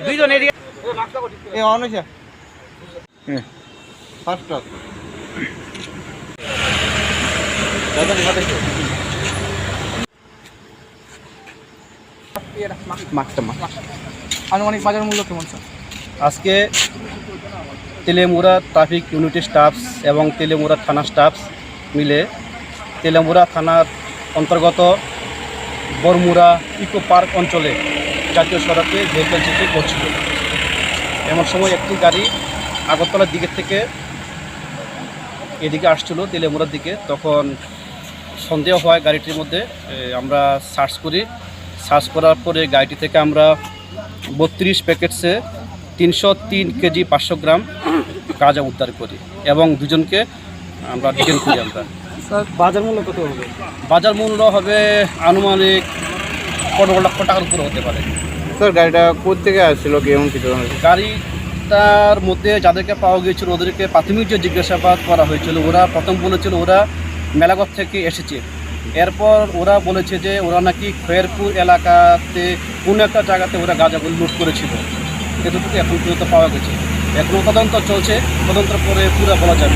দুইজন এদিকে অন হয়েছে ফার্স্ট আনুমানিক বাজার মূল্য কেমন স্যার? আজকে তেলেমুরা ট্রাফিক ইউনিটি স্টাফস এবং তেলেমুরা থানা স্টাফস মিলে তেলেমুরা থানার অন্তর্গত বরমুরা ইকো পার্ক অঞ্চলে জাতীয় সড়কে ভেহিকল চেকিং করছিল। এমন সময় একটি গাড়ি আগরতলার দিকের থেকে এদিকে আসছিল তেলেমুরার দিকে। তখন সন্দেহ হয় গাড়িটির মধ্যে, আমরা সার্চ করার পরে গাড়িটি থেকে আমরা 32 প্যাকেটসে 303 কেজি 500 গ্রাম গাঁজা উদ্ধার করি এবং দুজনকে আমরা ডিটেন করি। আমরা স্যার বাজার মূল্য কত হবে? বাজার মূল্য হবে আনুমানিক 15 লক্ষ টাকার উপরে হতে পারে। স্যার গাড়িটা কোথেকে আসছিল কেমন কিছু? গাড়িটার মধ্যে যাদেরকে পাওয়া গিয়েছিল ওদেরকে প্রাথমিক যে জিজ্ঞাসাবাদ করা হয়েছিল, ওরা প্রথম বলেছিল ওরা মেলাঘর থেকে এসেছে। এরপর ওরা বলেছে যে ওরা নাকি খয়েরপুর এলাকাতে কোনো একটা জায়গাতে ওরা গাঁজাগুলো লুট করেছিল। এতটুকু এখন পর্যন্ত পাওয়া গেছে। এখনও তদন্ত চলছে, তদন্তের পরে পুরো বলা যাবে।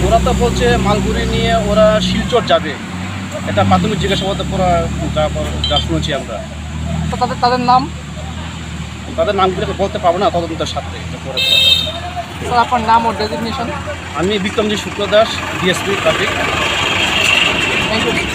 ওরা তো বলছে মালগুড়ি নিয়ে ওরা শিলচর যাবে, এটা প্রাথমিক জিজ্ঞাসাবাদের পর যা শুনেছি আমরা। তাদের নাম নামগুলো বলতে পারবো না তদন্তের সাথে। স্যার আপনার নাম ও ডেজিগনেশন? আমি Vikramji Shukla Das, DSP traffic. Thank you.